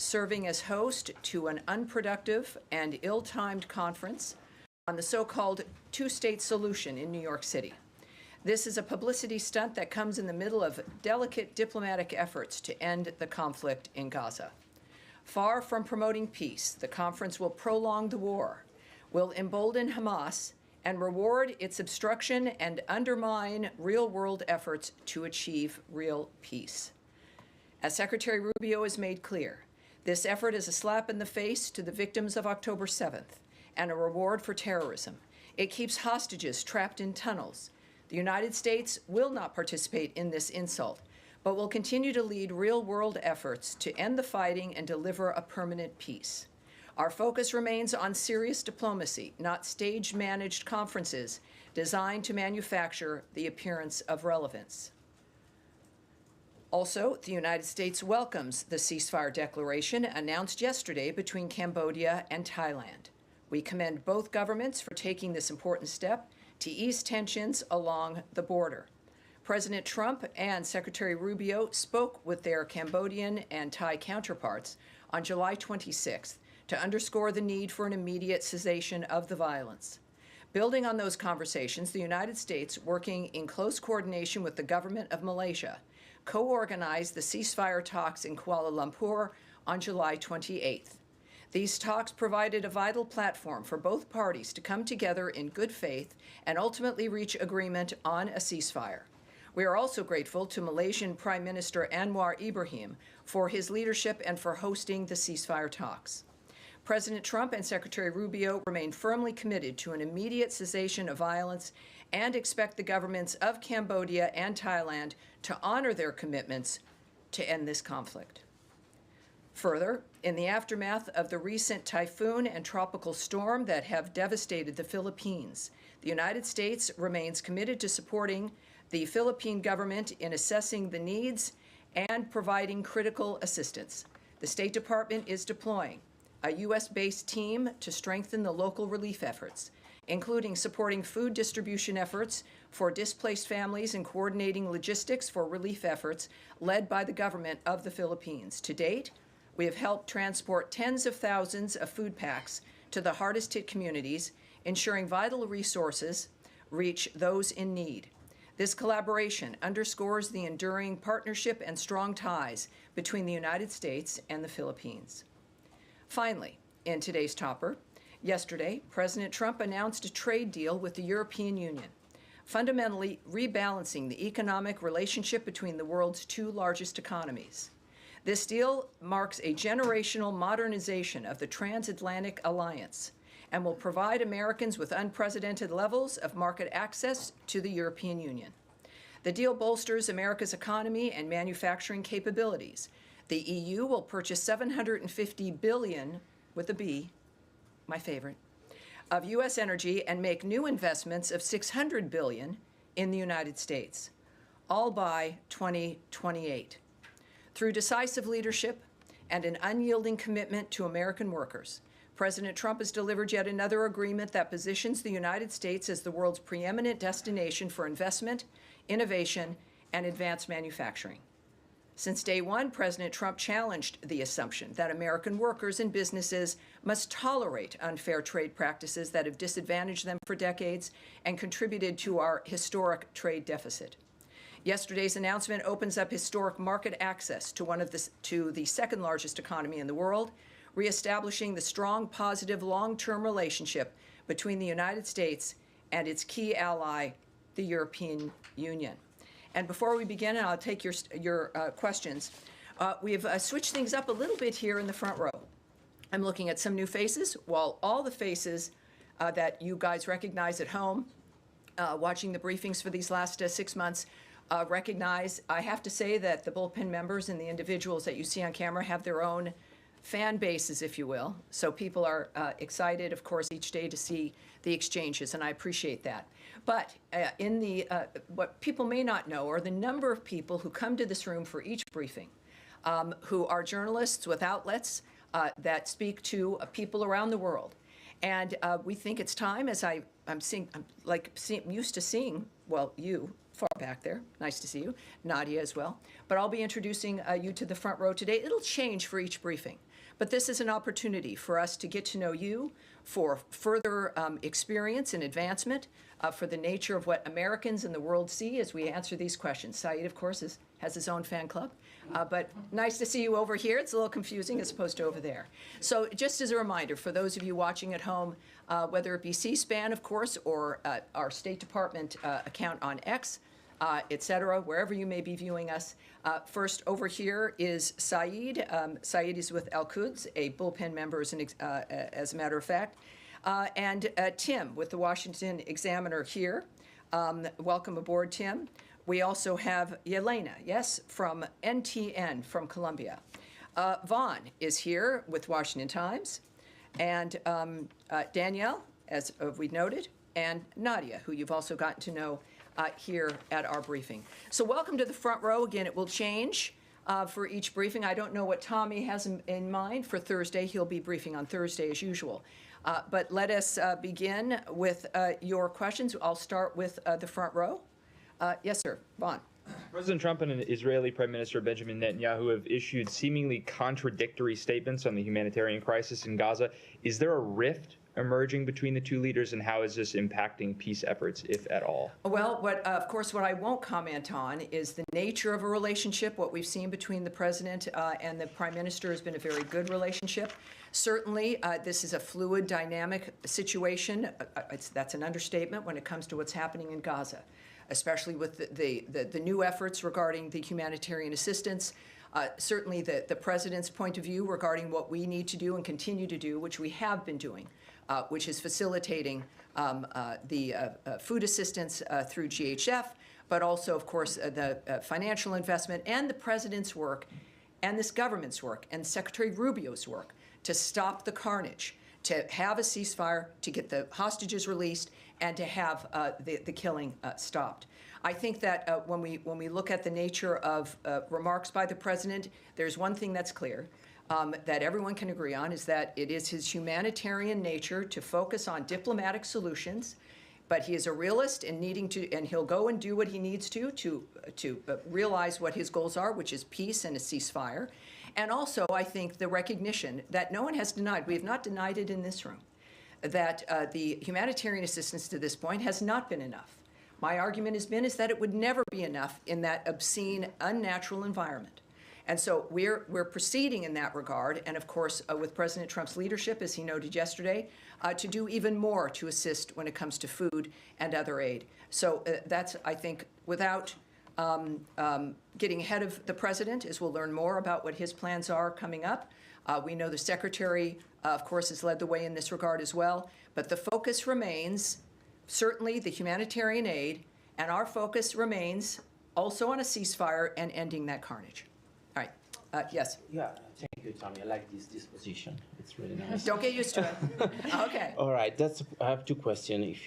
serving as host to an unproductive and ill-timed conference on the so-called two-state solution in New York City. This is a publicity stunt that comes in the middle of delicate diplomatic efforts to end the conflict in Gaza. Far from promoting peace, the conference will prolong the war, will embolden Hamas, and reward its obstruction and undermine real-world efforts to achieve real peace. As Secretary Rubio has made clear, this effort is a slap in the face to the victims of October 7th and a reward for terrorism. It keeps hostages trapped in tunnels. The United States will not participate in this insult, but will continue to lead real-world efforts to end the fighting and deliver a permanent peace. Our focus remains on serious diplomacy, not stage-managed conferences designed to manufacture the appearance of relevance. Also, the United States welcomes the ceasefire declaration announced yesterday between Cambodia and Thailand. We commend both governments for taking this important step to ease tensions along the border. President Trump and Secretary Rubio spoke with their Cambodian and Thai counterparts on July 26th to underscore the need for an immediate cessation of the violence. Building on those conversations, the United States, working in close coordination with the government of Malaysia, co-organized the ceasefire talks in Kuala Lumpur on July 28th. These talks provided a vital platform for both parties to come together in good faith and ultimately reach agreement on a ceasefire. We are also grateful to Malaysian Prime Minister Anwar Ibrahim for his leadership and for hosting the ceasefire talks. President Trump and Secretary Rubio remain firmly committed to an immediate cessation of violence and expect the governments of Cambodia and Thailand to honor their commitments to end this conflict. Further, in the aftermath of the recent typhoon and tropical storm that have devastated the Philippines, the United States remains committed to supporting the Philippine government in assessing the needs and providing critical assistance. The State Department is deploying a U.S.-based team to strengthen the local relief efforts, including supporting food distribution efforts for displaced families and coordinating logistics for relief efforts led by the government of the Philippines. To date, we have helped transport tens of thousands of food packs to the hardest-hit communities, ensuring vital resources reach those in need. This collaboration underscores the enduring partnership and strong ties between the United States and the Philippines. Finally, in today's topper, yesterday, President Trump announced a trade deal with the European Union, fundamentally rebalancing the economic relationship between the world's two largest economies. This deal marks a generational modernization of the transatlantic alliance and will provide Americans with unprecedented levels of market access to the European Union. The deal bolsters America's economy and manufacturing capabilities. The EU will purchase $750 billion, with a B, my favorite, of U.S. energy and make new investments of $600 billion in the United States, all by 2028. Through decisive leadership and an unyielding commitment to American workers, President Trump has delivered yet another agreement that positions the United States as the world's preeminent destination for investment, innovation, and advanced manufacturing. Since day one, President Trump challenged the assumption that American workers and businesses must tolerate unfair trade practices that have disadvantaged them for decades and contributed to our historic trade deficit. Yesterday's announcement opens up historic market access to the second largest economy in the world, reestablishing the strong, positive, long-term relationship between the United States and its key ally, the European Union. And before we begin, and I'll take your questions, we've switched things up a little bit here in the front row. I'm looking at some new faces, while all the faces that you guys recognize at home, watching the briefings for these last 6 months, recognize. I have to say that the bullpen members and the individuals that you see on camera have their own fan bases, if you will. So people are excited, of course, each day to see the exchanges, and I appreciate that. But what people may not know are the number of people who come to this room for each briefing, who are journalists with outlets that speak to people around the world. And we think it's time, as I'm used to seeing, well, you far back there. Nice to see you. Nadia as well. But I'll be introducing you to the front row today. It'll change for each briefing. But this is an opportunity for us to get to know you, for further experience and advancement, for the nature of what Americans and the world see as we answer these questions. Saeed, of course, has his own fan club. But nice to see you over here. It's a little confusing as opposed to over there. So just as a reminder, for those of you watching at home, whether it be C-SPAN, of course, or our State Department account on X, et cetera, wherever you may be viewing us. First, over here is Saeed. Saeed is with Al-Quds, a bullpen member, as a matter of fact. And Tim with the Washington Examiner here. Welcome aboard, Tim. We also have Yelena, yes, from NTN from Colombia. Vaughn is here with Washington Times. And Danielle, as we noted, and Nadia, who you've also gotten to know here at our briefing. So welcome to the front row. Again, it will change for each briefing. I don't know what Tommy has in mind for Thursday. He'll be briefing on Thursday as usual. But let us begin with your questions. I'll start with the front row. Yes, sir. Vaughn. President Trump and Israeli Prime Minister Benjamin Netanyahu have issued seemingly contradictory statements on the humanitarian crisis in Gaza. Is there a rift emerging between the two leaders, and how is this impacting peace efforts, if at all? Well, of course, what I won't comment on is the nature of a relationship. What we've seen between the president and the prime minister has been a very good relationship. Certainly, this is a fluid, dynamic situation. That's an understatement when it comes to what's happening in Gaza, especially with the new efforts regarding the humanitarian assistance. Certainly, the president's point of view regarding what we need to do and continue to do, which we have been doing, which is facilitating the food assistance through GHF, but also, of course, the financial investment and the president's work and this government's work and Secretary Rubio's work to stop the carnage, to have a ceasefire, to get the hostages released, and to have the killing stopped. I think that when we look at the nature of remarks by the president, there's one thing that's clear. That everyone can agree on is that it is his humanitarian nature to focus on diplomatic solutions, but he is a realist and and he'll go and do what he needs to realize what his goals are, which is peace and a ceasefire. And also, I think the recognition that no one has denied, we have not denied it in this room, that the humanitarian assistance to this point has not been enough. My argument is that it would never be enough in that obscene, unnatural environment. And so we're proceeding in that regard, and of course, with President Trump's leadership, as he noted yesterday, to do even more to assist when it comes to food and other aid. So that's, I think, without getting ahead of the president, as we'll learn more about what his plans are coming up. We know the secretary, of course, has led the way in this regard as well. But the focus remains certainly the humanitarian aid, and our focus remains also on a ceasefire and ending that carnage. All right. Yes. Yeah, thank you, Tommy. I like this position. It's really nice. Don't get used to it. Okay. All right. I have two questions,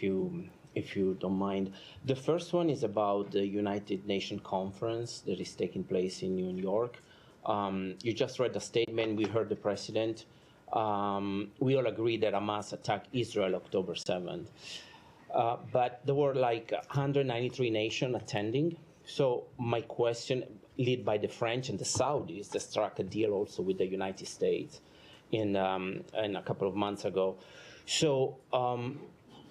if you don't mind. The first one is about the United Nations conference that is taking place in New York. You just read the statement. We heard the president. We all agree that Hamas attacked Israel October 7th. But there were like 193 nations attending. So my question, led by the French and the Saudis, that struck a deal also with the United States in a couple of months ago. So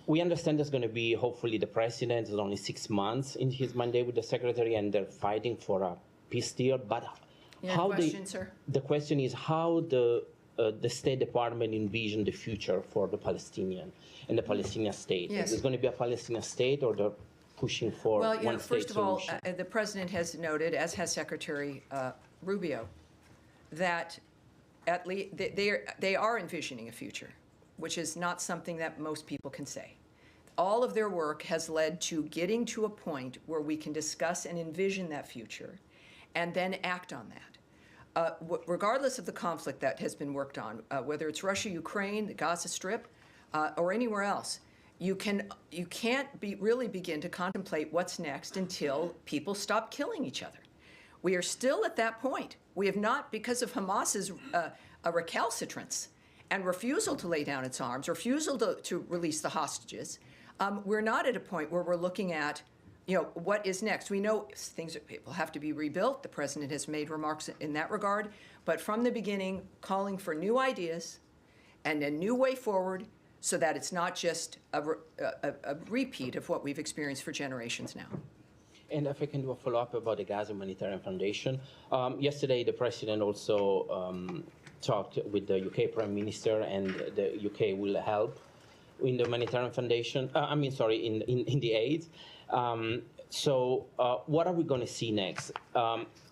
we understand there's going to be, hopefully, the president is only 6 months in his mandate with the secretary, and they're fighting for a peace deal. But the question is how the State Department envision the future for the Palestinian and the Palestinian state. Yes. Is it going to be a Palestinian state, or they're pushing for one state solution? First of all, the president has noted, as has Secretary Rubio, that at least they are envisioning a future, which is not something that most people can say. All of their work has led to getting to a point where we can discuss and envision that future and then act on that. Regardless of the conflict that has been worked on, whether it's Russia, Ukraine, the Gaza Strip, or anywhere else, you can't really begin to contemplate what's next until people stop killing each other. We are still at that point. We have not, because of Hamas's recalcitrance and refusal to lay down its arms, refusal to release the hostages, we're not at a point where we're looking at what is next? We know things will have to be rebuilt. The president has made remarks in that regard. But from the beginning, calling for new ideas and a new way forward so that it's not just a repeat of what we've experienced for generations now. And if I can do a follow-up about the Gaza Humanitarian Foundation. Yesterday, the president also talked with the UK Prime Minister, and the UK will help in the Humanitarian Foundation, in the aid. So what are we going to see next?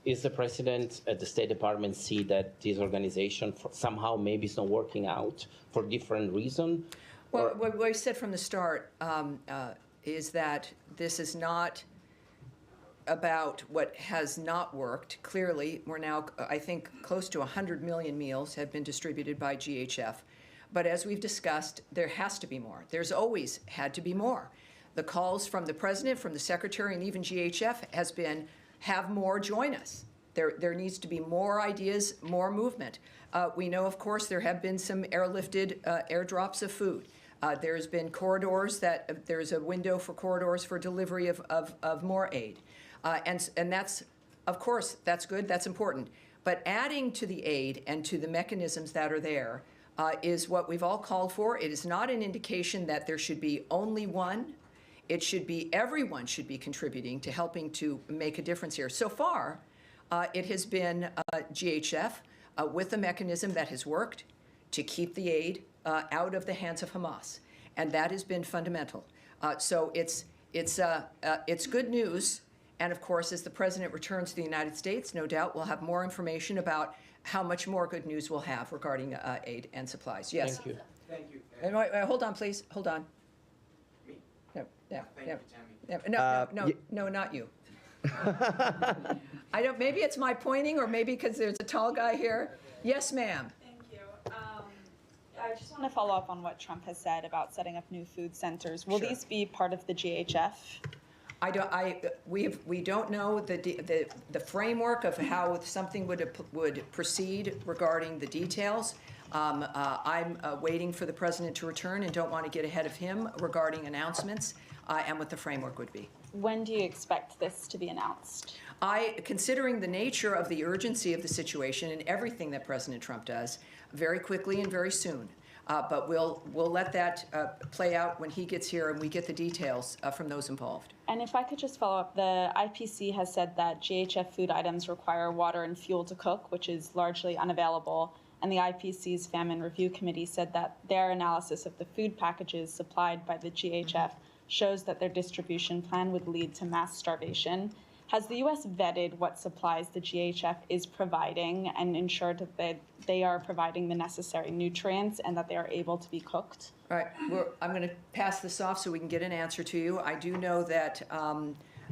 Is the president at the State Department see that this organization somehow maybe is not working out for different reasons? Well, what we said from the start is that this is not about what has not worked. Clearly, we're now, I think, close to 100 million meals have been distributed by GHF. But as we've discussed, there has to be more. There's always had to be more. The calls from the president, from the secretary, and even GHF has been, have more, join us. There needs to be more ideas, more movement. We know, of course, there have been some airlifted airdrops of food. There's been corridors that, there's a window for corridors for delivery of more aid. And that's, of course, that's good, that's important. But adding to the aid and to the mechanisms that are there is what we've all called for. It is not an indication that there should be only one. It should be, everyone should be contributing to helping to make a difference here. So far, it has been GHF with a mechanism that has worked to keep the aid out of the hands of Hamas. And that has been fundamental. So it's good news. And of course, as the president returns to the United States, no doubt we'll have more information about how much more good news we'll have regarding aid and supplies. Yes. Thank you. Thank you. And hold on, please. Hold on. Me? No, yeah, Thank yeah. you, Tammy. No, not you. I don't. Maybe it's my pointing, or maybe because there's a tall guy here. Yes, ma'am. Thank you. I just want to follow up on what Trump has said about setting up new food centers. Will Sure. these be part of the GHF? We don't know the framework of how something would proceed regarding the details. I'm waiting for the president to return and don't want to get ahead of him regarding announcements and what the framework would be. When do you expect this to be announced? Considering the nature of the urgency of the situation and everything that President Trump does, very quickly and very soon. But we'll let that play out when he gets here and we get the details from those involved. And if I could just follow up, the IPC has said that GHF food items require water and fuel to cook, which is largely unavailable. And the IPC's Famine Review Committee said that their analysis of the food packages supplied by the GHF shows that their distribution plan would lead to mass starvation. Has the U.S. vetted what supplies the GHF is providing and ensured that they are providing the necessary nutrients and that they are able to be cooked? All right, I'm going to pass this off so we can get an answer to you. I do know that,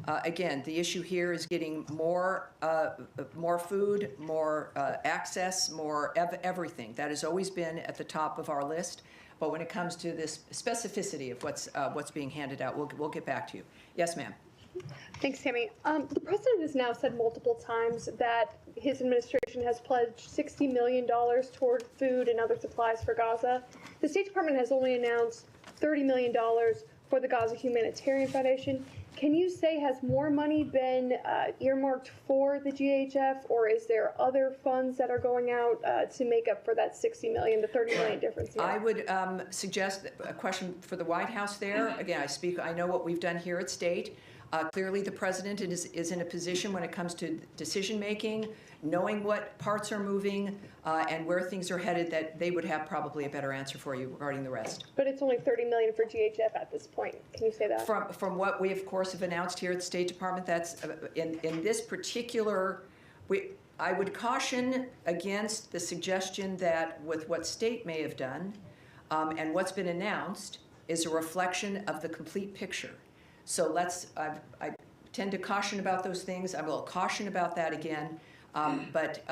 again, the issue here is getting more food, more access, more everything. That has always been at the top of our list. But when it comes to this specificity of what's being handed out, we'll get back to you. Yes, ma'am. Thanks, Tammy. The president has now said multiple times that his administration has pledged $60 million toward food and other supplies for Gaza. The State Department has only announced $30 million for the Gaza Humanitarian Foundation. Can you say, has more money been earmarked for the GHF, or is there other funds that are going out to make up for that $60 million, the $30 million difference here? I would suggest a question for the White House there. Again, I know what we've done here at State. Clearly, the president is in a position when it comes to decision-making, knowing what parts are moving and where things are headed, that they would have probably a better answer for you regarding the rest. But it's only $30 million for GHF at this point. Can you say that? From what we, of course, have announced here at the State Department, that's in this particular, I would caution against the suggestion that with what State may have done and what's been announced is a reflection of the complete picture. So I tend to caution about those things. I will caution about that again. But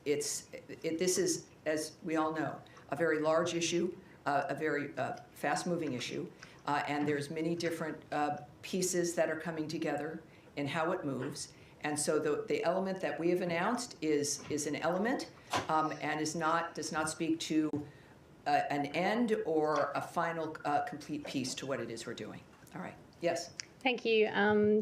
this is, as we all know, a very large issue, a very fast-moving issue. And there's many different pieces that are coming together in how it moves. And so the element that we have announced is an element and does not speak to an end or a final complete piece to what it is we're doing. All right. Yes. Thank you.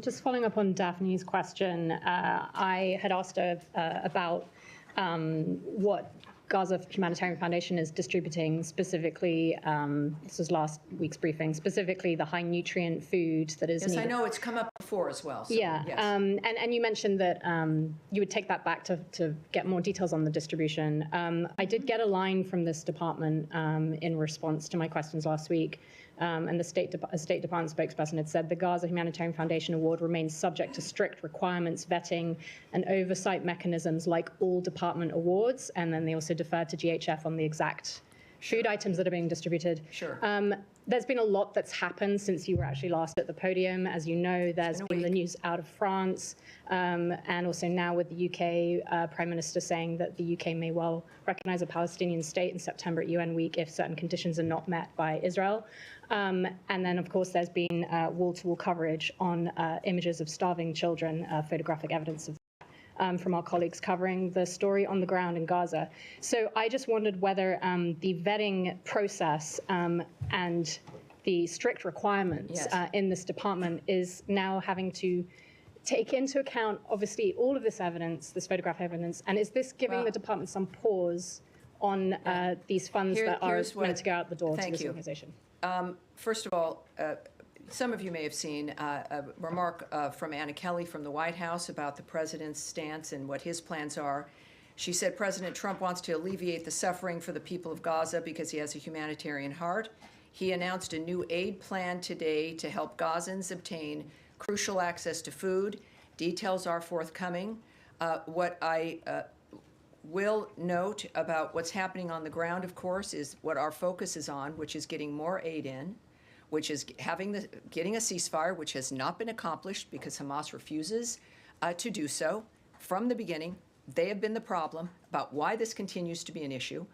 Just following up on Daphne's question, I had asked her about what Gaza Humanitarian Foundation is distributing, specifically, this was last week's briefing, specifically the high nutrient food that is needed. Yes, I know it's come up before as well. So, Yeah, yes. and you mentioned that you would take that back to get more details on the distribution. I did get a line from this department in response to my questions last week, and the State Department spokesperson had said the Gaza Humanitarian Foundation Award remains subject to strict requirements, vetting, and oversight mechanisms like all department awards, and then they also deferred to GHF on the exact food items that are being distributed. Sure. There's been a lot that's happened since you were actually last at the podium. As you know, there's been the news out of France, and also now with the UK Prime Minister saying that the UK may well recognize a Palestinian state in September at UN Week if certain conditions are not met by Israel. And then, of course, there's been wall-to-wall coverage on images of starving children, photographic evidence of from our colleagues covering the story on the ground in Gaza. So I just wondered whether the vetting process and the strict requirements in this department is now having to take into account, obviously, all of this evidence, this photograph evidence, and is this giving the department some pause on these funds that are meant to go out the door to this organization? First of all, some of you may have seen a remark from Anna Kelly from the White House about the president's stance and what his plans are. She said President Trump wants to alleviate the suffering for the people of Gaza because he has a humanitarian heart. He announced a new aid plan today to help Gazans obtain crucial access to food. Details are forthcoming. What I will note about what's happening on the ground, of course, is what our focus is on, which is getting more aid in, which is getting a ceasefire, which has not been accomplished because Hamas refuses to do so. From the beginning, they have been the problem about why this continues to be an issue.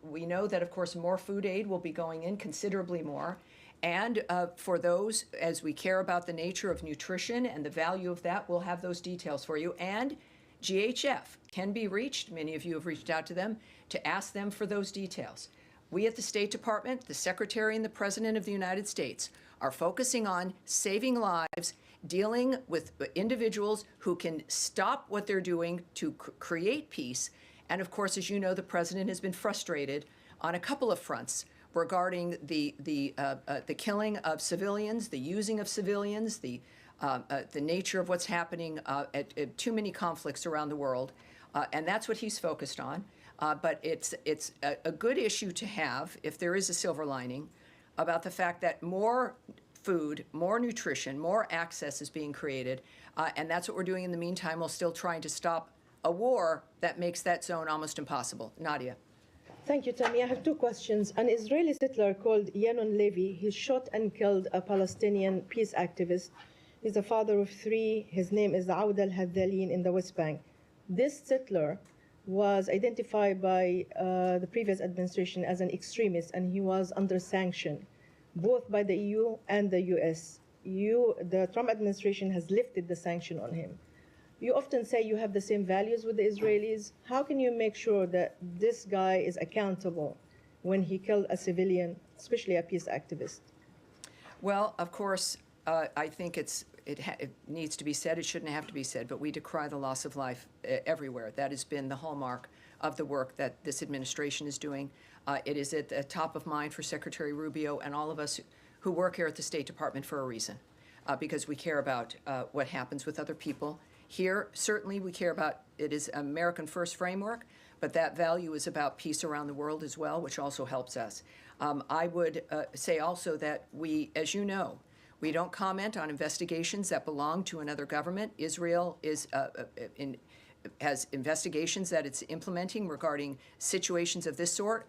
We know that, of course, more food aid will be going in, considerably more. And for those, as we care about the nature of nutrition and the value of that, we'll have those details for you. And GHF can be reached. Many of you have reached out to them to ask them for those details. We at the State Department, the Secretary and the President of the United States are focusing on saving lives, dealing with individuals who can stop what they're doing to create peace. And of course, as you know, the President has been frustrated on a couple of fronts regarding the killing of civilians, the using of civilians, the nature of what's happening at too many conflicts around the world. And that's what he's focused on. But it's a good issue to have, if there is a silver lining, about the fact that more food, more nutrition, more access is being created. And that's what we're doing in the meantime, while still trying to stop a war that makes that zone almost impossible. Nadia. Thank you, Tammy. I have two questions. An Israeli settler called Yanon Levy, he shot and killed a Palestinian peace activist. He's a father of three. His name is Aoud al-Haddalin in the West Bank. This settler was identified by the previous administration as an extremist, and he was under sanction, both by the EU and the US. The Trump administration has lifted the sanction on him. You often say you have the same values with the Israelis. How can you make sure that this guy is accountable when he killed a civilian, especially a peace activist? Well, of course, I think it needs to be said. It shouldn't have to be said, but we decry the loss of life everywhere. That has been the hallmark of the work that this administration is doing. It is at the top of mind for Secretary Rubio and all of us who work here at the State Department for a reason, because we care about what happens with other people. Here, certainly we care about, it is American First framework, but that value is about peace around the world as well, which also helps us. I would say also that we, as you know, we don't comment on investigations that belong to another government. Israel has investigations that it's implementing regarding situations of this sort.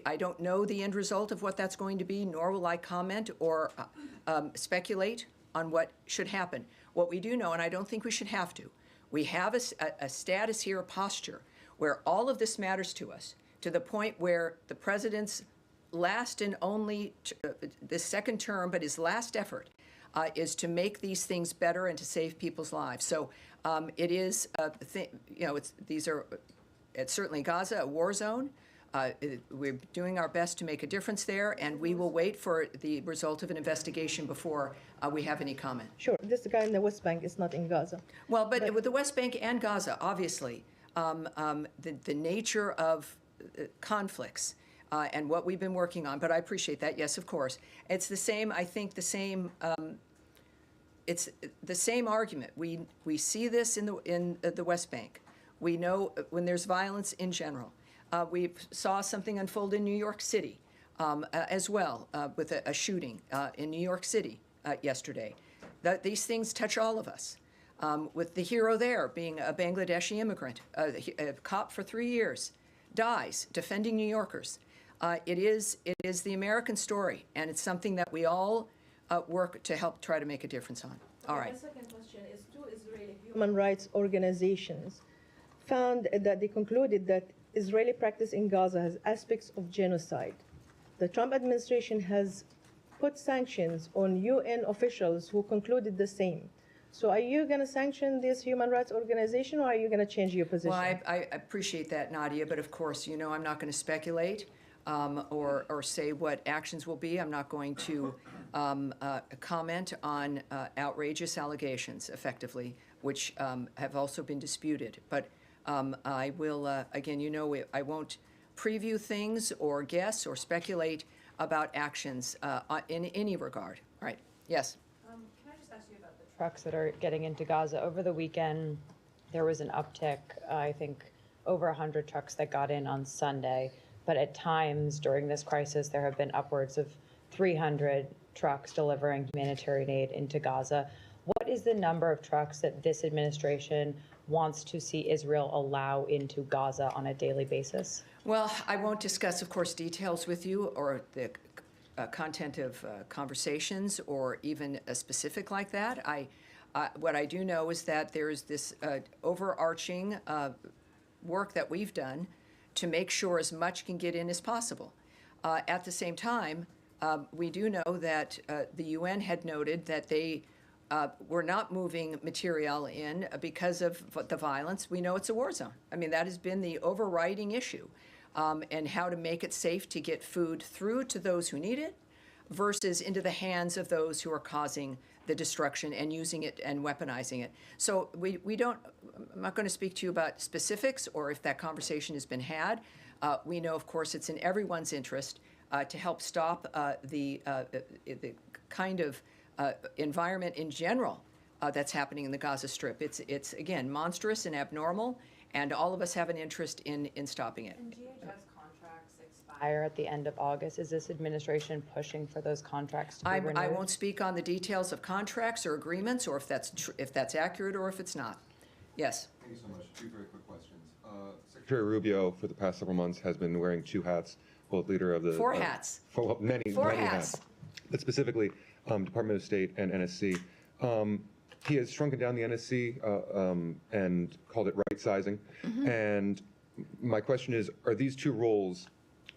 I don't know the end result of what that's going to be, nor will I comment or speculate on what should happen. What we do know, and I don't think we should have to, we have a status here, a posture, where all of this matters to us, to the point where the president's last and only, this second term, but his last effort is to make these things better and to save people's lives. So it is, it's certainly Gaza, a war zone. We're doing our best to make a difference there, and we will wait for the result of an investigation before we have any comment. Sure, this guy in the West Bank is not in Gaza. Well, but with the West Bank and Gaza, obviously, the nature of conflicts and what we've been working on, but I appreciate that, yes, of course. It's the same, I think, it's the same argument. We see this in the West Bank. We know when there's violence in general. We saw something unfold in New York City as well with a shooting in New York City yesterday. These things touch all of us. With the hero there being a Bangladeshi immigrant, a cop for 3 years, dies defending New Yorkers. It is the American story, and it's something that we all work to help try to make a difference on. All right. My second question is, two Israeli human rights organizations found that they concluded that Israeli practice in Gaza has aspects of genocide. The Trump administration has put sanctions on UN officials who concluded the same. So are you going to sanction this human rights organization, or are you going to change your position? Well, I appreciate that, Nadia, but of course, you know I'm not going to speculate or say what actions will be. I'm not going to comment on outrageous allegations, effectively, which have also been disputed. But I will, again, you know, I won't preview things or guess or speculate about actions in any regard. All right. Yes. Can I just ask you about the trucks that are getting into Gaza? Over the weekend, there was an uptick, I think, over 100 trucks that got in on Sunday. But at times during this crisis, there have been upwards of 300 trucks delivering humanitarian aid into Gaza. What is the number of trucks that this administration wants to see Israel allow into Gaza on a daily basis? Well, I won't discuss, of course, details with you or the content of conversations or even a specific like that. What I do know is that there is this overarching work that we've done to make sure as much can get in as possible. At the same time, we do know that the UN had noted that they were not moving material in because of the violence. We know it's a war zone. I mean, that has been the overriding issue, and how to make it safe to get food through to those who need it versus into the hands of those who are causing the destruction and using it and weaponizing it. So we don't, I'm not going to speak to you about specifics or if that conversation has been had. We know, of course, it's in everyone's interest to help stop the kind of environment in general that's happening in the Gaza Strip. It's again, monstrous and abnormal, and all of us have an interest in stopping it. And DHS contracts expire at the end of August. Is this administration pushing for those contracts to be renewed? I won't speak on the details of contracts or agreements or if that's accurate or if it's not. Yes. Thank you so much. Two very quick questions. Secretary Rubio, for the past several months, has been wearing two hats, both leader of the... Four hats. Many hats. But specifically, Department of State and NSC. He has shrunken down the NSC and called it right-sizing. Mm-hmm. And my question is, are these two roles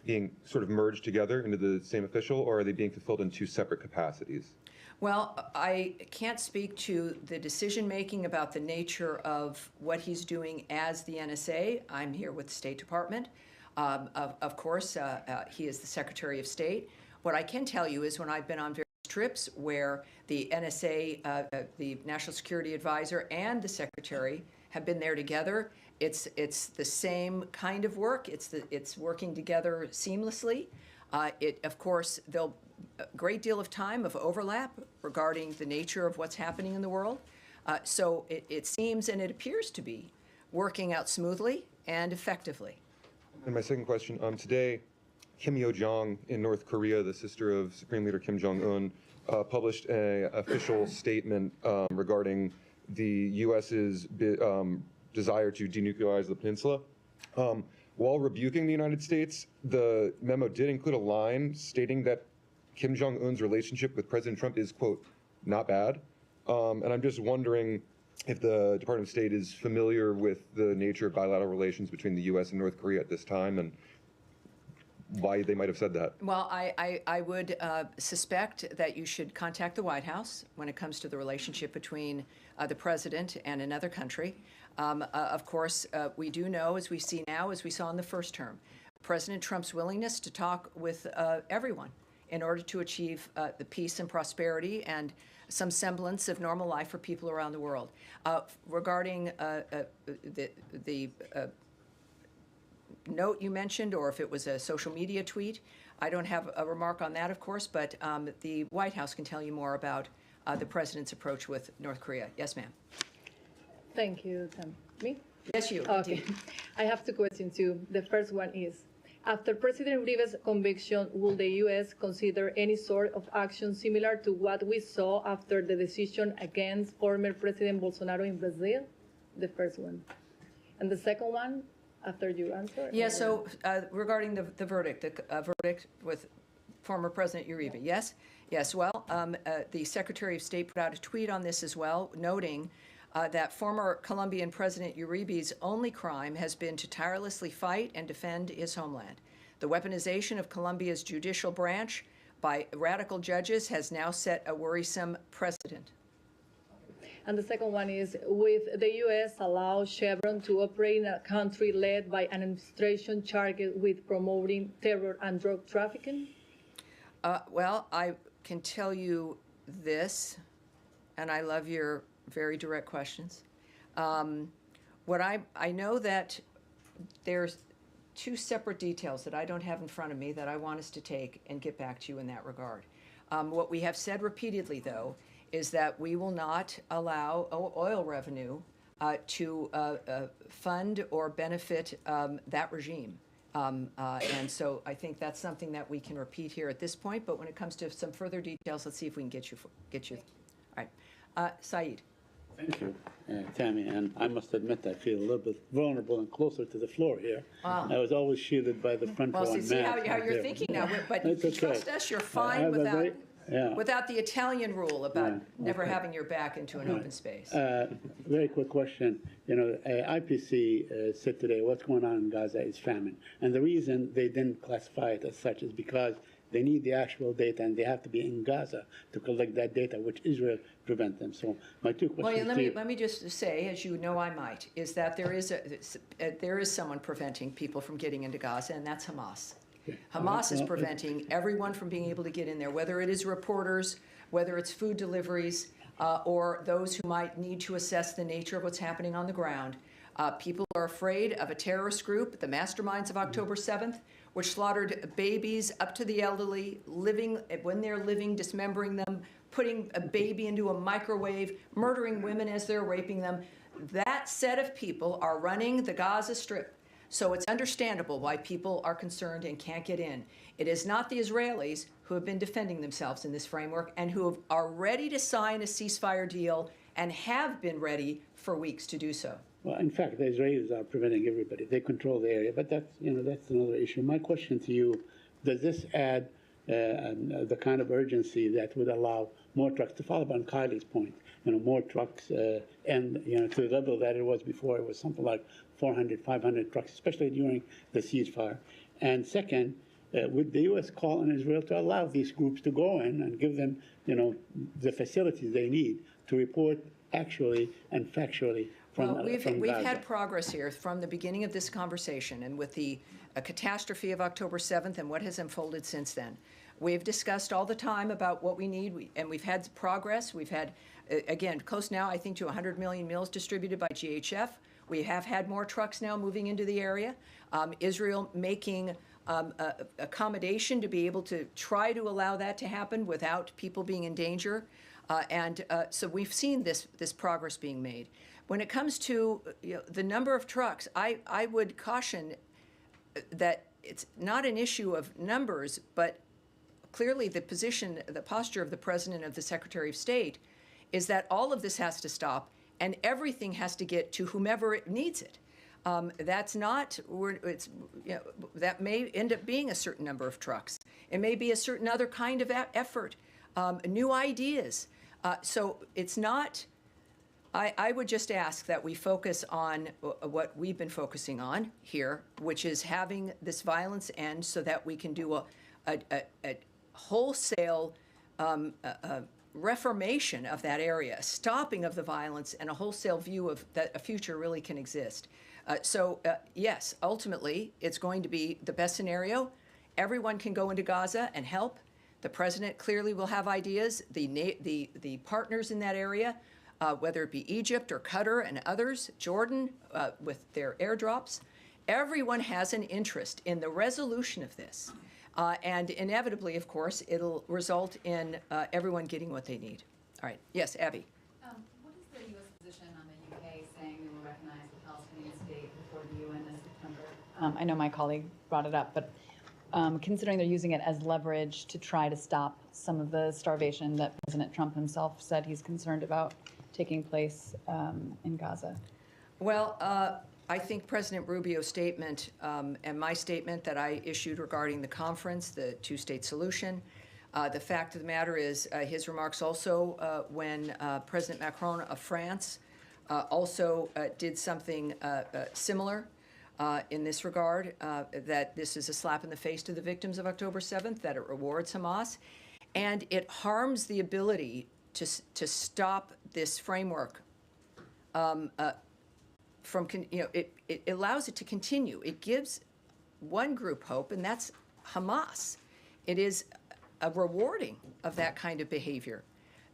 being sort of merged together into the same official, or are they being fulfilled in two separate capacities? Well, I can't speak to the decision-making about the nature of what he's doing as the NSA. I'm here with the State Department. Of course, he is the Secretary of State. What I can tell you is when I've been on various trips where the NSA, the National Security Advisor, and the Secretary have been there together, it's the same kind of work. It's working together seamlessly. Of course, there'll a great deal of time of overlap regarding the nature of what's happening in the world. So it seems and it appears to be working out smoothly and effectively. And my second question, today, Kim Yo-jong in North Korea, the sister of Supreme Leader Kim Jong-un, published an official statement regarding the U.S.'s desire to denuclearize the peninsula. While rebuking the United States, the memo did include a line stating that Kim Jong-un's relationship with President Trump is, quote, not bad. And I'm just wondering if the Department of State is familiar with the nature of bilateral relations between the U.S. and North Korea at this time and why they might have said that. Well, I would suspect that you should contact the White House when it comes to the relationship between the president and another country. Of course, we do know, as we see now, as we saw in the first term, President Trump's willingness to talk with everyone in order to achieve the peace and prosperity and some semblance of normal life for people around the world. Regarding the note you mentioned, or if it was a social media tweet, I don't have a remark on that, of course, but the White House can tell you more about the president's approach with North Korea. Yes, ma'am. Thank you, Tam. Me? Yes, you. Okay. I have two questions too. The first one is, after President Uribe's conviction, will the U.S. consider any sort of action similar to what we saw after the decision against former President Bolsonaro in Brazil? The first one. And the second one, after you answer? Yeah, so regarding the verdict, the verdict with former President Uribe, yes? Yes, well, the Secretary of State put out a tweet on this as well, noting that former Colombian President Uribe's only crime has been to tirelessly fight and defend his homeland. The weaponization of Colombia's judicial branch by radical judges has now set a worrisome precedent. And the second one is, with the U.S. allow Chevron to operate in a country led by an administration charged with promoting terror and drug trafficking? Well, I can tell you this, and I love your very direct questions. I know that there's two separate details that I don't have in front of me that I want us to take and get back to you in that regard. What we have said repeatedly, though, is that we will not allow oil revenue to fund or benefit that regime. And so I think that's something that we can repeat here at this point. But when it comes to some further details, let's see if we can get you. All right, Saeed. Thank you, Tammy. And I must admit, I feel a little bit vulnerable and closer to the floor here. Wow. I was always shielded by the front row. Well, see how mat you're there. thinking now, but That's okay. trust us, you're I fine have a without, very- yeah. without the Italian rule about Yeah, never okay. having your back into an open space. Very quick question. You know, IPC said today what's going on in Gaza is famine. And the reason they didn't classify it as such is because they need the actual data and they have to be in Gaza to collect that data, which Israel prevent them. So my two questions Well, to you. let me just say, as you know I might, is that there is someone preventing people from getting into Gaza, and that's Hamas. Hamas is preventing everyone from being able to get in there, whether it is reporters, whether it's food deliveries, or those who might need to assess the nature of what's happening on the ground. People are afraid of a terrorist group, the masterminds of October 7th, which slaughtered babies up to the elderly, when they're living, dismembering them, putting a baby into a microwave, murdering women as they're raping them. That set of people are running the Gaza Strip. So it's understandable why people are concerned and can't get in. It is not the Israelis who have been defending themselves in this framework and who are ready to sign a ceasefire deal and have been ready for weeks to do so. Well, in fact, the Israelis are preventing everybody. They control the area, but that's another issue. My question to you: does this add the kind of urgency that would allow more trucks? To follow up on Kylie's point, more trucks, and to the level that it was before, it was something like 400, 500 trucks, especially during the ceasefire. And second, would the U.S. call on Israel to allow these groups to go in and give them, the facilities they need to report actually and factually? We've had progress here from the beginning of this conversation, and with the catastrophe of October 7th and what has unfolded since then. We've discussed all the time about what we need, and we've had progress. We've had, again, close now, I think, to 100 million meals distributed by GHF. We have had more trucks now moving into the area. Israel making accommodation to be able to try to allow that to happen without people being in danger. So we've seen this progress being made. When it comes to the number of trucks, I would caution that it's not an issue of numbers, but clearly the posture of the President, of the Secretary of State, is that all of this has to stop and everything has to get to whomever it needs it. That may end up being a certain number of trucks. It may be a certain other kind of effort, new ideas. So it's not. I would just ask that we focus on what we've been focusing on here, which is having this violence end so that we can do a wholesale reformation of that area, stopping of the violence, and a wholesale view of that a future really can exist. Yes, ultimately, it's going to be the best scenario. Everyone can go into Gaza and help. The president clearly will have ideas. The partners in that area, whether it be Egypt or Qatar and others, Jordan with their airdrops, everyone has an interest in the resolution of this. And inevitably, of course, it'll result in everyone getting what they need. All right. Yes, Abby. What is the U.S. position on the U.K. saying we will recognize the Palestinian state before the U.N. this September? I know my colleague brought it up, but considering they're using it as leverage to try to stop some of the starvation that President Trump himself said he's concerned about taking place in Gaza? Well, I think President Rubio's statement and my statement that I issued regarding the conference, the two-state solution, the fact of the matter is his remarks also when President Macron of France also did something similar in this regard, that this is a slap in the face to the victims of October 7th, that it rewards Hamas, and it harms the ability to stop this framework from, it allows it to continue. It gives one group hope, and that's Hamas. It is a rewarding of that kind of behavior,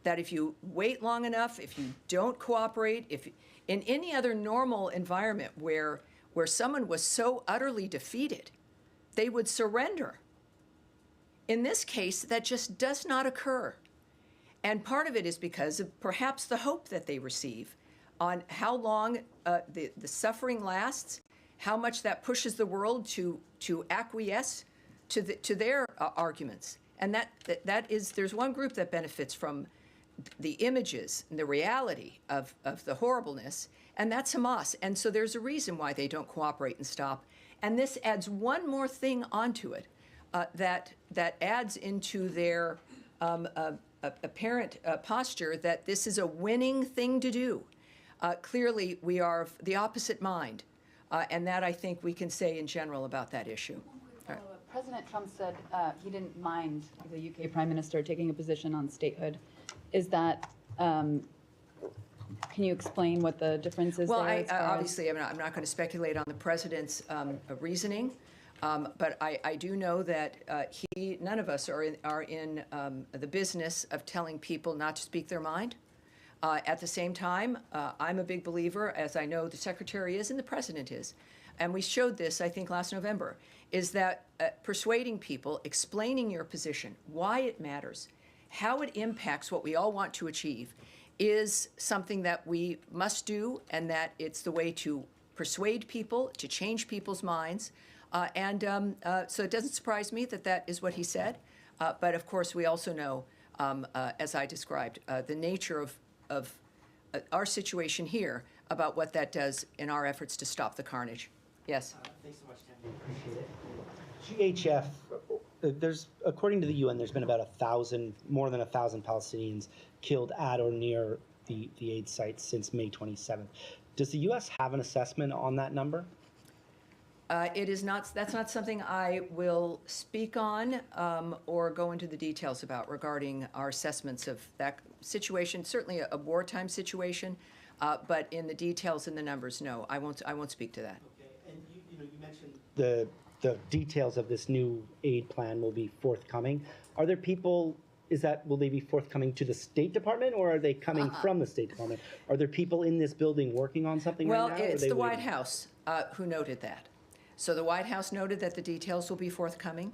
that if you wait long enough, if you don't cooperate, if in any other normal environment where someone was so utterly defeated, they would surrender. In this case, that just does not occur. And part of it is because of perhaps the hope that they receive on how long the suffering lasts, how much that pushes the world to acquiesce to their arguments. And there's one group that benefits from the images and the reality of the horribleness, and that's Hamas. And so there's a reason why they don't cooperate and stop. And this adds one more thing onto it that adds into their apparent posture that this is a winning thing to do. Clearly, we are of the opposite mind, and that I think we can say in general about that issue. Right. President Trump said he didn't mind the UK Prime Minister taking a position on statehood. Is that, can you explain what the difference is well, there? Obviously, I'm not going to speculate on the president's reasoning, but I do know that none of us are in the business of telling people not to speak their mind. At the same time, I'm a big believer, as I know the Secretary is and the President is, and we showed this, I think, last November, is that persuading people, explaining your position, why it matters, how it impacts what we all want to achieve, is something that we must do, and that it's the way to persuade people, to change people's minds. So it doesn't surprise me that that is what he said. But of course, we also know, as I described, the nature of our situation here, about what that does in our efforts to stop the carnage. Yes? Thanks so much, Tammy. Appreciate it. GHF, according to the UN, there's been about more than 1,000 Palestinians killed at or near the aid sites since May 27th. Does the U.S. have an assessment on that number? It is not. That's not something I will speak on or go into the details about regarding our assessments of that situation. Certainly a wartime situation, but in the details and the numbers, no, I won't speak to that. Okay, and you mentioned the details of this new aid plan will be forthcoming. Are there people? Will they be forthcoming to the State Department, or are they coming from the State Department? Are there people in this building working on something right now? Well, it's the White House who noted that. So the White House noted that the details will be forthcoming.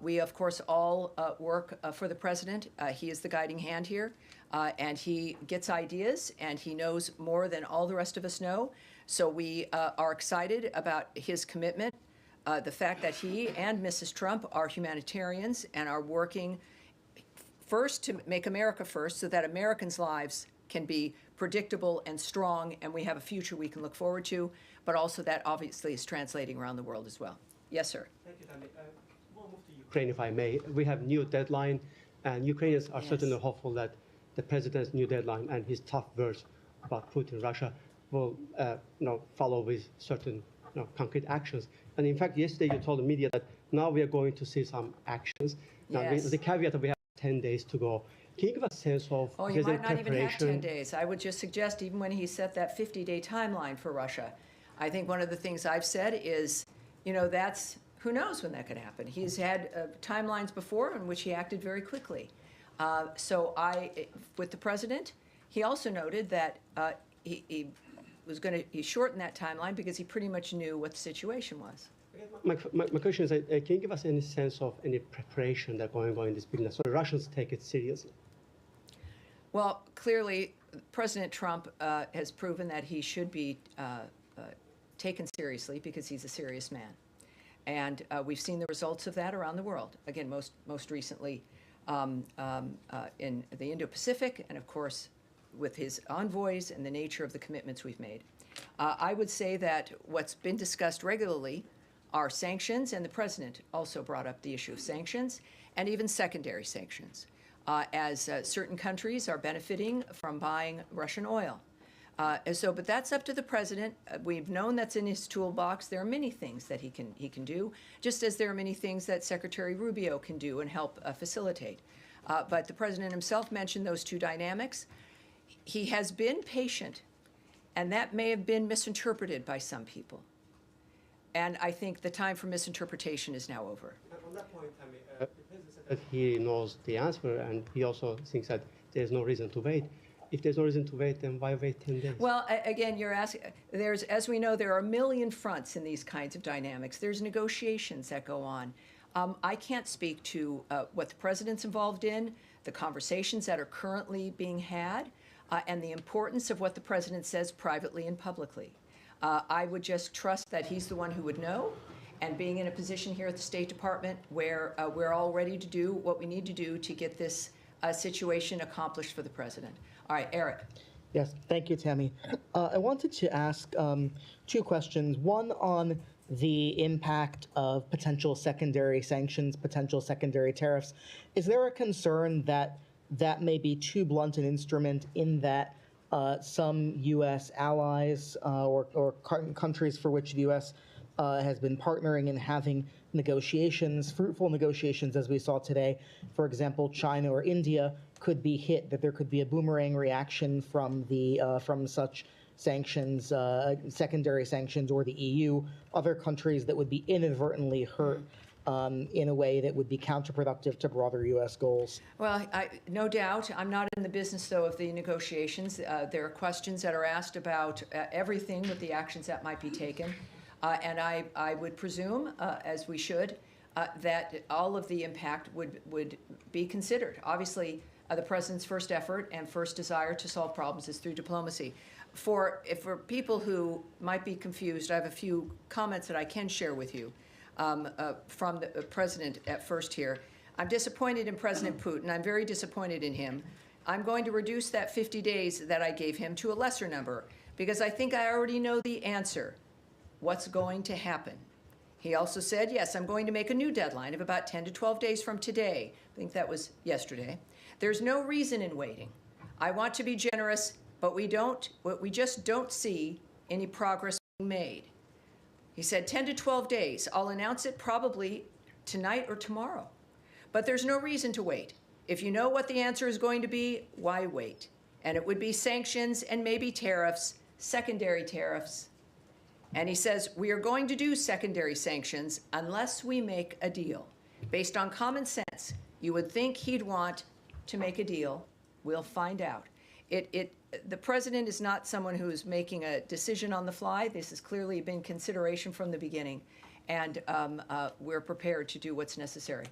We, of course, all work for the president. He is the guiding hand here, and he gets ideas, and he knows more than all the rest of us know. So we are excited about his commitment, the fact that he and Mrs. Trump are humanitarians and are working first to make America first, so that Americans' lives can be predictable and strong, and we have a future we can look forward to, but also that obviously is translating around the world as well. Yes, sir. Thank you, Tammy. We'll move to Ukraine, if I may. We have new deadline, and Ukrainians are certainly hopeful that the president's new deadline and his tough words about Putin, Russia, will follow with certain concrete actions. And in fact, yesterday you told the media that now we are going to see some actions. Now, the caveat that we have 10 days to go. Can you give a sense of Oh, he is there might not even have 10 preparation? days. I would just suggest, even when he set that 50-day timeline for Russia, I think one of the things I've said is, that's, who knows when that could happen. He's had timelines before in which he acted very quickly. With the president, he also noted that he shortened that timeline because he pretty much knew what the situation was. My question is, can you give us any sense of any preparation that's going on in this business so the Russians take it seriously? Well, clearly, President Trump has proven that he should be taken seriously because he's a serious man. And we've seen the results of that around the world. Again, most recently in the Indo-Pacific, and of course, with his envoys and the nature of the commitments we've made. I would say that what's been discussed regularly are sanctions, and the president also brought up the issue of sanctions, and even secondary sanctions, as certain countries are benefiting from buying Russian oil. But that's up to the president. We've known that's in his toolbox. There are many things that he can do, just as there are many things that Secretary Rubio can do and help facilitate. But the president himself mentioned those two dynamics. He has been patient, and that may have been misinterpreted by some people. And I think the time for misinterpretation is now over. On that point, Tammy, the president said that he knows the answer, and he also thinks that there's no reason to wait. If there's no reason to wait, then why wait 10 days? Well, again, you're asking, as we know, there are a million fronts in these kinds of dynamics. There's negotiations that go on. I can't speak to what the president's involved in, the conversations that are currently being had, and the importance of what the president says privately and publicly. I would just trust that he's the one who would know, and being in a position here at the State Department where we're all ready to do what we need to do to get this situation accomplished for the president. All right, Eric. Yes, thank you, Tammy. I wanted to ask two questions. One on the impact of potential secondary sanctions, potential secondary tariffs. Is there a concern that that may be too blunt an instrument in that some U.S. allies or countries for which the U.S. Has been partnering and having negotiations, fruitful negotiations, as we saw today, for example, China or India, could be hit, that there could be a boomerang reaction from such sanctions, secondary sanctions, or the EU, other countries that would be inadvertently hurt in a way that would be counterproductive to broader U.S. goals? Well, no doubt. I'm not in the business, though, of the negotiations. There are questions that are asked about everything with the actions that might be taken. And I would presume, as we should, that all of the impact would be considered. Obviously, the president's first effort and first desire to solve problems is through diplomacy. For people who might be confused, I have a few comments that I can share with you from the president at first here. I'm disappointed in President Putin. I'm very disappointed in him. I'm going to reduce that 50 days that I gave him to a lesser number because I think I already know the answer. What's going to happen? He also said, yes, I'm going to make a new deadline of about 10 to 12 days from today. I think that was yesterday. There's no reason in waiting. I want to be generous, but we just don't see any progress being made. He said 10 to 12 days. I'll announce it probably tonight or tomorrow. But there's no reason to wait. If you know what the answer is going to be, why wait? And it would be sanctions and maybe tariffs, secondary tariffs. And he says, we are going to do secondary sanctions unless we make a deal. Based on common sense, you would think he'd want to make a deal. We'll find out. The president is not someone who is making a decision on the fly. This has clearly been consideration from the beginning. And we're prepared to do what's necessary.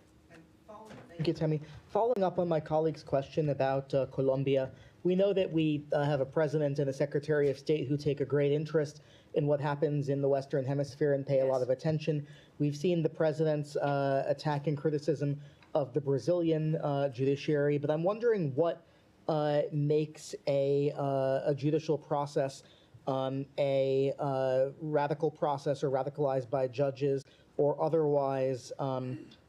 Thank you, Tammy. Following up on my colleague's question about Colombia, we know that we have a president and a secretary of state who take a great interest in what happens in the Western Hemisphere and pay a lot of attention. We've seen the president's attack and criticism of the Brazilian judiciary, but I'm wondering what makes a judicial process a radical process or radicalized by judges or otherwise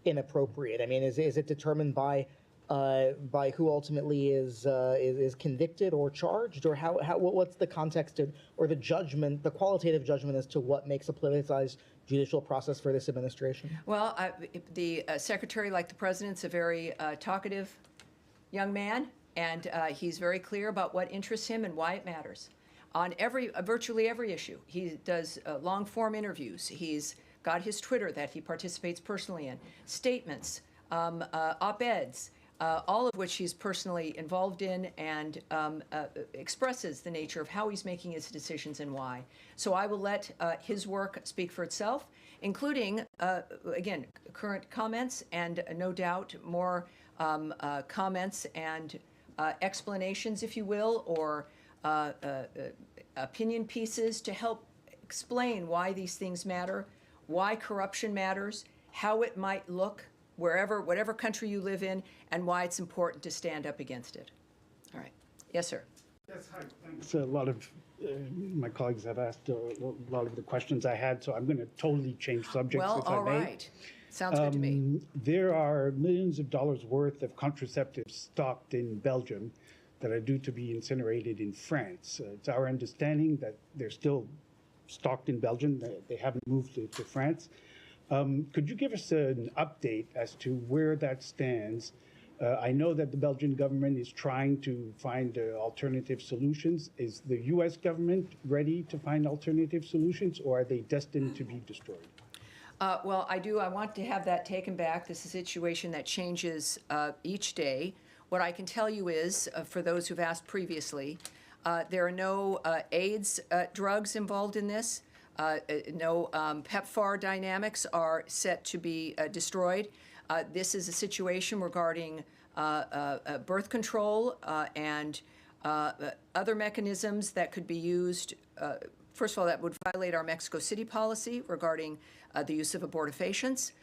inappropriate. I mean, is it determined by who ultimately is convicted or charged, or what's the context or the judgment, the qualitative judgment as to what makes a politicized judicial process for this administration? Well, the secretary, like the president's a very talkative young man, and he's very clear about what interests him and why it matters. On virtually every issue, he does long-form interviews. He's got his Twitter that he participates personally in, statements, op-eds, all of which he's personally involved in, and expresses the nature of how he's making his decisions and why. So I will let his work speak for itself, including, again, current comments and no doubt more comments and explanations, if you will, or opinion pieces to help explain why these things matter, why corruption matters, how it might look whatever country you live in, and why it's important to stand up against it. All right. Yes, sir. Yes, hi. Thanks. A lot of my colleagues have asked a lot of the questions I had, so I'm going to totally change subjects if I may. All right. Sounds good to me. There are millions of dollars worth of contraceptives stocked in Belgium that are due to be incinerated in France. It's our understanding that they're still stocked in Belgium. They haven't moved to France. Could you give us an update as to where that stands? I know that the Belgian government is trying to find alternative solutions. Is the U.S. government ready to find alternative solutions, or are they destined to be destroyed? Well, I want to have that taken back. This is a situation that changes each day. What I can tell you is, for those who've asked previously, there are no AIDS drugs involved in this. No PEPFAR dynamics are set to be destroyed. This is a situation regarding birth control and other mechanisms that could be used. First of all, that would violate our Mexico City policy regarding the use of abortifacients,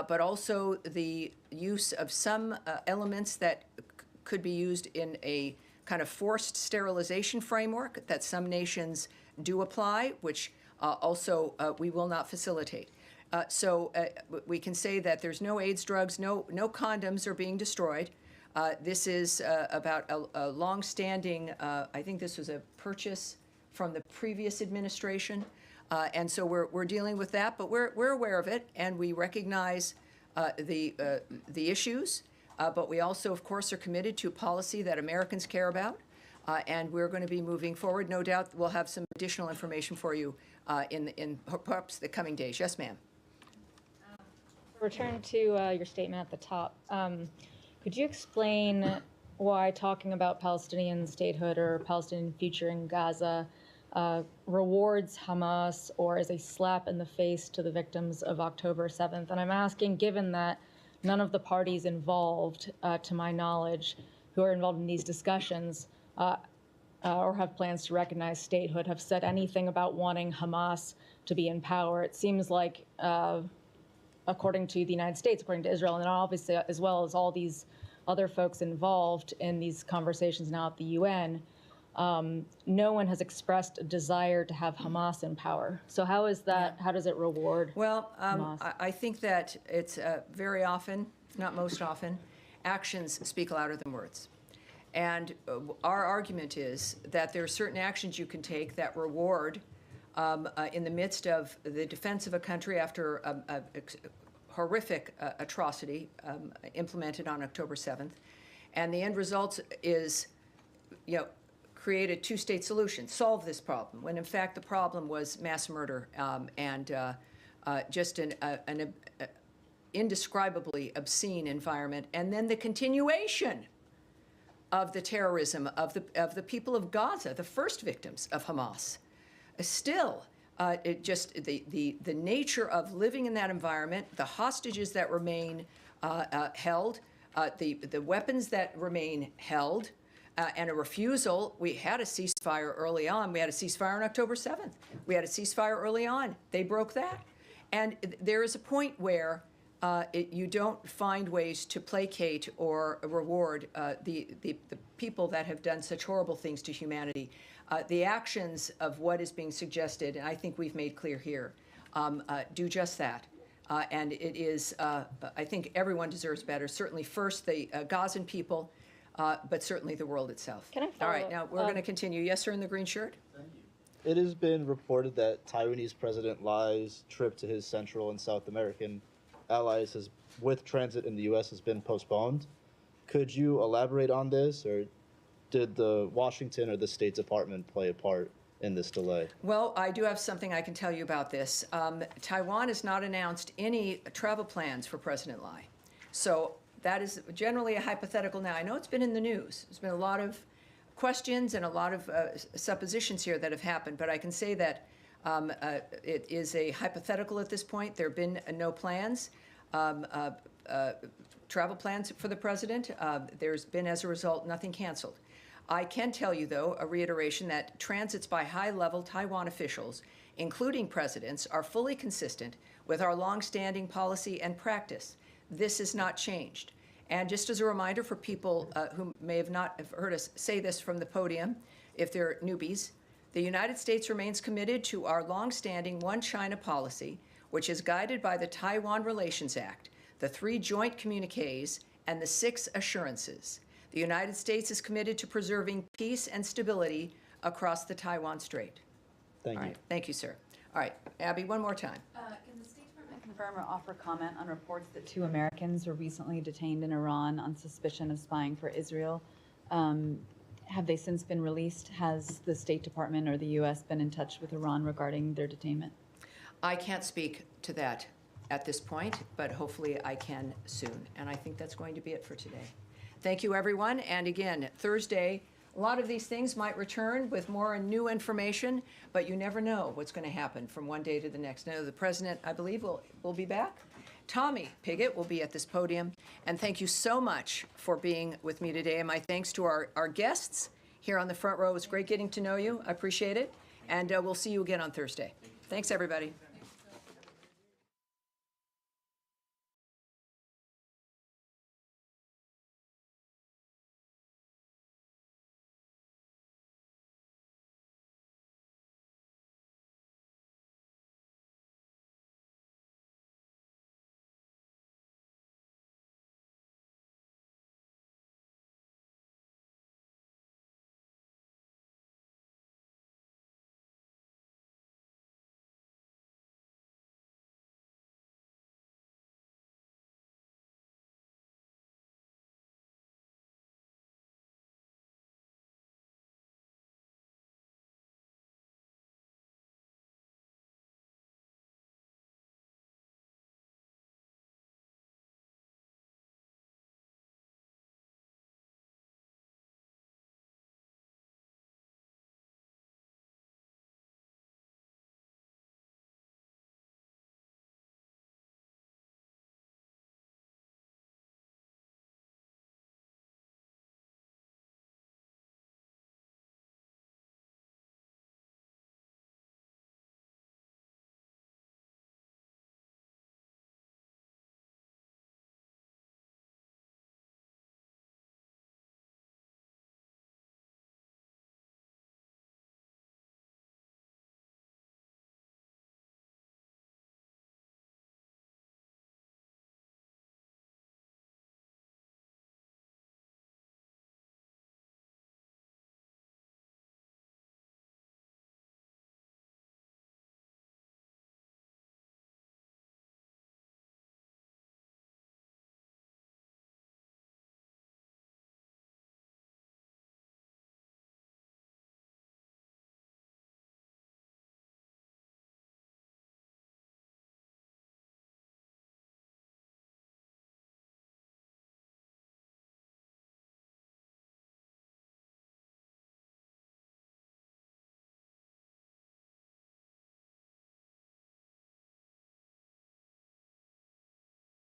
but also the use of some elements that could be used in a kind of forced sterilization framework that some nations do apply, which also we will not facilitate. So we can say that there's no AIDS drugs, no condoms are being destroyed. This is about a long-standing, I think this was a purchase from the previous administration, and so we're dealing with that, but we're aware of it, and we recognize the issues, but we also, of course, are committed to a policy that Americans care about, and we're going to be moving forward. No doubt we'll have some additional information for you in perhaps the coming days. Yes, ma'am. Return to your statement at the top. Could you explain why talking about Palestinian statehood or Palestinian future in Gaza rewards Hamas or is a slap in the face to the victims of October 7th? And I'm asking, given that none of the parties involved, to my knowledge, who are involved in these discussions or have plans to recognize statehood, have said anything about wanting Hamas to be in power. It seems like, according to the United States, according to Israel, and obviously as well as all these other folks involved in these conversations now at the UN, no one has expressed a desire to have Hamas in power. So how is that? How does it reward? Well, I think that it's very often, not most often, actions speak louder than words. And our argument is that there are certain actions you can take that reward in the midst of the defense of a country after a horrific atrocity implemented on October 7th. And the end result is, create a two-state solution, solve this problem, when in fact the problem was mass murder and just an indescribably obscene environment. And then the continuation of the terrorism of the people of Gaza, the first victims of Hamas. Still, just the nature of living in that environment, the hostages that remain held, the weapons that remain held, and a refusal. We had a ceasefire early on. We had a ceasefire on October 7th. We had a ceasefire early on. They broke that. And there is a point where you don't find ways to placate or reward the people that have done such horrible things to humanity. The actions of what is being suggested, and I think we've made clear here, do just that. And it is, I think everyone deserves better. Certainly first the Gazan people, but certainly the world itself. Can I follow All right, now we're going to continue. Yes, sir, in the green shirt? It has been reported that Taiwanese President Lai's trip to his Central and South American allies with transit in the U.S. has been postponed. Could you elaborate on this, or did the Washington or the State Department play a part in this delay? Well, I do have something I can tell you about this. Taiwan has not announced any travel plans for President Lai. So that is generally a hypothetical now. I know it's been in the news. There's been a lot of questions and a lot of suppositions here that have happened, but I can say that it is a hypothetical at this point. There have been no plans, travel plans for the president. There's been, as a result, nothing canceled. I can tell you, though, a reiteration that transits by high-level Taiwan officials, including presidents, are fully consistent with our longstanding policy and practice. This has not changed. And just as a reminder for people who may have not heard us say this from the podium, if they're newbies, the United States remains committed to our longstanding One China policy, which is guided by the Taiwan Relations Act, the 3 joint communiques, and the 6 assurances. The United States is committed to preserving peace and stability across the Taiwan Strait. Thank you. All right. Thank you, sir. All right, Abby, one more time. Can the State Department confirm or offer comment on reports that 2 Americans were recently detained in Iran on suspicion of spying for Israel? Have they since been released? Has the State Department or the U.S. been in touch with Iran regarding their detainment? I can't speak to that at this point, but hopefully I can soon. And I think that's going to be it for today. Thank you, everyone. And again, Thursday, a lot of these things might return with more new information, but you never know what's going to happen from one day to the next. Now, the president, I believe, will be back. Tommy Pigott will be at this podium. And thank you so much for being with me today. And my thanks to our guests here on the front row. It was great getting to know you. I appreciate it. And we'll see you again on Thursday. Thanks, everybody.